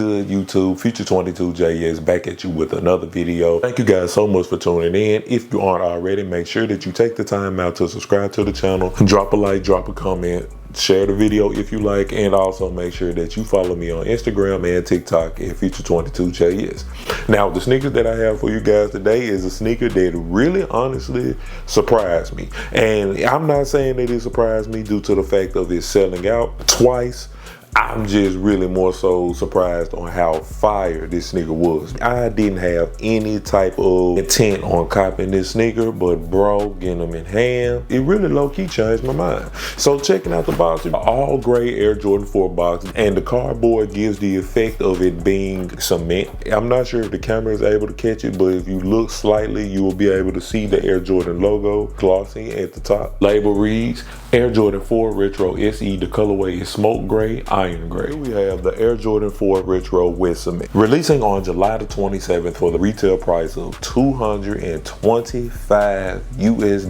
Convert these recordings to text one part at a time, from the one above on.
good, YouTube? Future22J back at you with another video. Thank you guys so much for tuning in. If you aren't already, make sure that you take the time out to subscribe to the channel, drop a like, drop a comment, share the video if you like, and also make sure that you follow me on Instagram and TikTok at Future22J. Now, the sneakers that I have for you guys today is a sneaker that really honestly surprised me. And I'm not saying that it surprised me due to the fact of it selling out twice. I'm just really more so surprised on how fire this sneaker was. I didn't have any type of intent on copying this sneaker, but bro, getting them in hand, it really low-key changed my mind. So checking out the box, all gray Air Jordan 4 box, and the cardboard gives the effect of it being cement. I'm not sure if the camera is able to catch it, but if you look slightly, you will be able to see the Air Jordan logo glossy at the top. Label reads Air Jordan 4 Retro SE. The colorway is smoke gray, iron gray. Here we have the Air Jordan 4 Retro Wet Cement, releasing on July the 27th for the retail price of $225 US.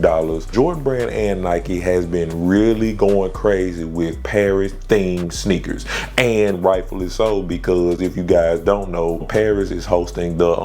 Jordan Brand and Nike has been really going crazy with Paris themed sneakers, and rightfully so, because if you guys don't know, Paris is hosting the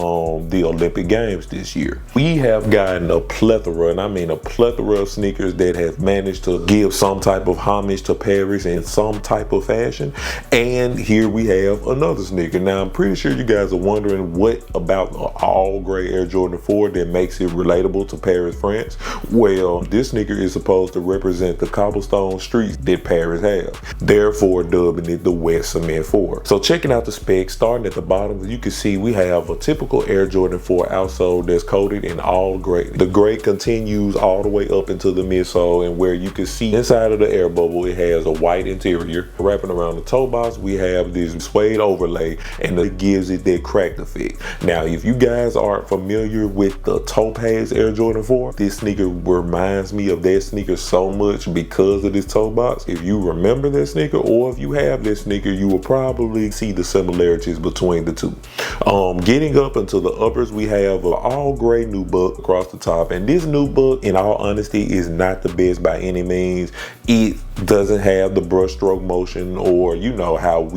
Olympic Games this year. We have gotten a plethora, and I mean a plethora of sneakers that have managed to give some type of homage to Paris in some type of fashion. And here we have another sneaker. Now, I'm pretty sure you guys are wondering what about the all gray Air Jordan 4 that makes it relatable to Paris, France. Well, this sneaker is supposed to represent the cobblestone streets that Paris has, therefore dubbing it the Wet Cement 4. So checking out the specs, starting at the bottom, you can see we have a typical Air Jordan 4 outsole that's coated in all gray. The gray continues all the way up into the midsole, and where you can see inside of the air bubble, it has a white interior. Wrapping around the toe box, we have this suede overlay, and it gives it that cracked effect. Now, if you guys aren't familiar with the Topaz Air Jordan 4, this sneaker reminds me of that sneaker so much because of this toe box. If you remember that sneaker, or if you have this sneaker, you will probably see the similarities between the two. Getting up into the uppers, we have an all gray nubuck across the top, and this nubuck, in all honesty, is not the best by any means. It doesn't have the brushstroke motion, or you know how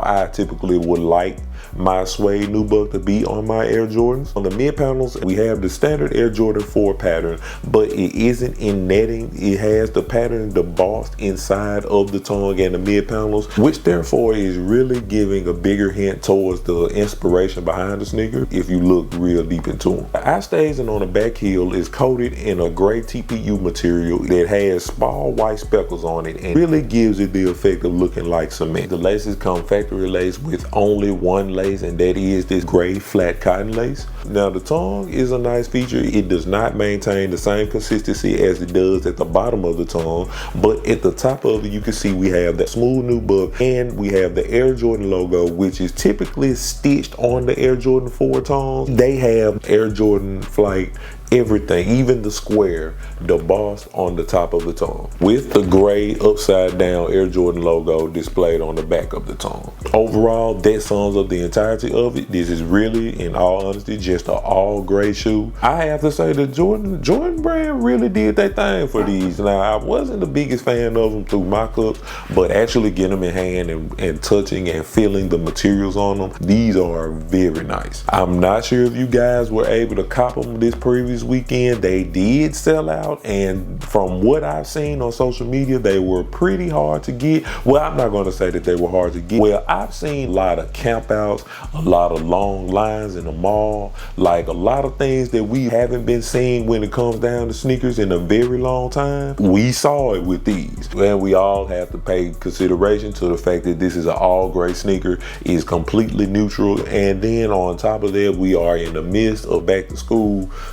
I typically would like my suede nubuck to be on my Air Jordans. On the mid panels, we have the standard Air Jordan 4 pattern, but it isn't in netting. It has the pattern embossed inside of the tongue and the mid panels, which therefore is really giving a bigger hint towards the inspiration behind the sneaker if you look real deep into them. The eye staging on the back heel is coated in a gray TPU material that has small white speckles on it and really gives it the effect of looking like cement. The laces come factory lace with only one lace, and that is this gray flat cotton lace. Now, the tongue is a nice feature. It does not maintain the same consistency as it does at the bottom of the tongue, but at the top of it, you can see we have that smooth nubuck, and we have the Air Jordan logo, which is typically stitched on the Air Jordan 4 tongues. They have Air Jordan Flight, everything, even the square, embossed on the top of the tongue, with the gray upside down Air Jordan logo displayed on the back of the tongue. Overall, that sums up the entirety of it. This is really, in all honesty, just an all gray shoe. I have to say the Jordan brand really did their thing for these. Now, I wasn't the biggest fan of them through mock-ups, but actually getting them in hand and touching and feeling the materials on them, these are very nice. I'm not sure if you guys were able to cop them this previous weekend. They did sell out, and from what I've seen on social media, they were pretty hard to get. Well, I'm not going to say that they were hard to get. Well, I've seen a lot of campouts, a lot of long lines in the mall, like a lot of things that we haven't been seeing when it comes down to sneakers in a very long time. We saw it with these, and we all have to pay consideration to the fact that this is an all gray sneaker, is completely neutral, and then on top of that, we are in the midst of back to school.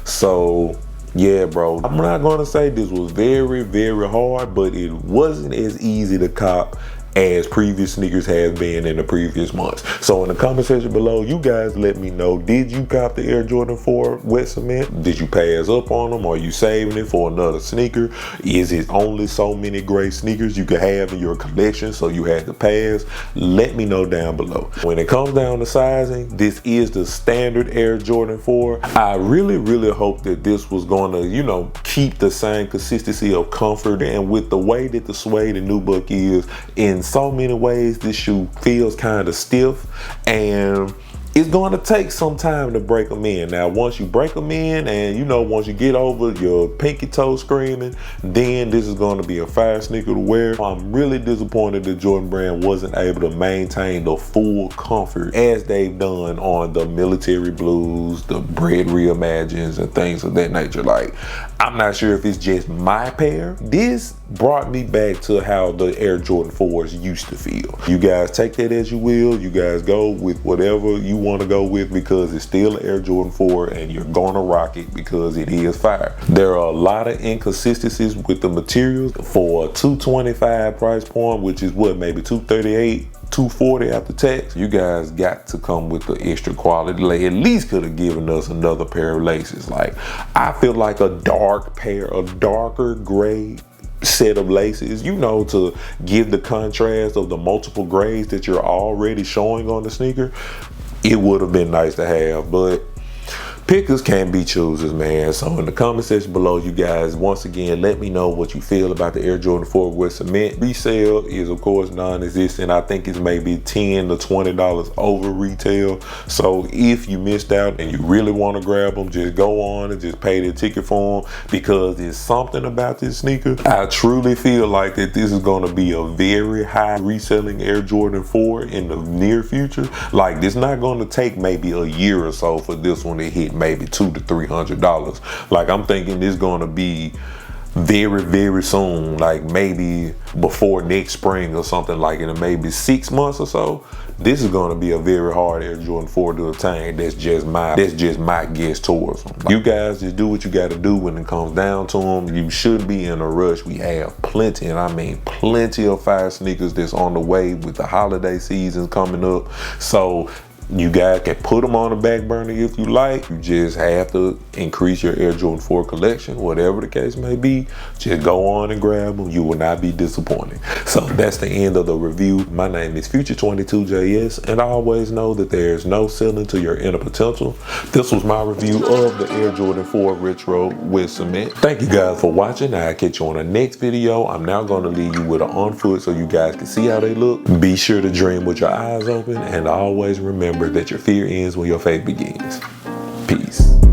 So yeah, bro, I'm not gonna say this was very, very hard, but it wasn't as easy to cop as previous sneakers have been in the previous months. So in the comment section below, you guys let me know, did you cop the Air Jordan 4 Wet Cement? Did you pass up on them? Are you saving it for another sneaker? Is it only so many gray sneakers you could have in your collection, so you had to pass? Let me know down below. When it comes down to sizing, this is the standard Air Jordan 4. I really, really hope that this was gonna, you know, keep the same consistency of comfort, and with the way that the suede and nubuck is in so many ways, this shoe feels kind of stiff, and it's going to take some time to break them in. Now, once you break them in, and you know, once you get over your pinky toe screaming, then this is going to be a fire sneaker to wear. I'm really disappointed that Jordan Brand wasn't able to maintain the full comfort as they've done on the Military Blues, the Bread Reimagines, and things of that nature. Like, I'm not sure if it's just my pair. This brought me back to how the Air Jordan 4s used to feel. You guys take that as you will. You guys go with whatever you want to go with, because it's still an Air Jordan 4 and you're gonna rock it because it is fire. There are a lot of inconsistencies with the materials for a $225 price point, which is what, maybe $238, $240 after tax. You guys got to come with the extra quality. Like, at least could have given us another pair of laces. Like, I feel like a dark pair, a darker gray set of laces, you know, to give the contrast of the multiple grays that you're already showing on the sneaker. It would have been nice to have, but pickers can't be choosers, man. So in the comment section below, you guys, once again, let me know what you feel about the Air Jordan 4 with cement. Resale is, of course, non-existent. I think it's maybe $10 to $20 over retail. So if you missed out and you really want to grab them, just go on and just pay the ticket for them, because there's something about this sneaker. I truly feel like that this is going to be a very high reselling Air Jordan 4 in the near future. Like, it's not going to take maybe a year or so for this one to hit maybe $200 to $300. Like, I'm thinking it's going to be very, very soon, like maybe before next spring or something, like in maybe 6 months or so. This is going to be a very hard Air Jordan 4 to attain. That's just my guess towards them. Like, you guys just do what you got to do when it comes down to them. You should be in a rush. We have plenty, and I mean plenty of fire sneakers that's on the way with the holiday season coming up. So you guys can put them on the back burner if you like. You just have to increase your Air Jordan 4 collection, whatever the case may be. Just go on and grab them. You will not be disappointed. So that's the end of the review. My name is Future22JS, and I always know that there's no ceiling to your inner potential. This was my review of the Air Jordan 4 Retro with cement. Thank you guys for watching. I'll catch you on the next video. I'm now going to leave you with an on foot so you guys can see how they look. Be sure to dream with your eyes open, and always remember that your fear ends when your faith begins. Peace.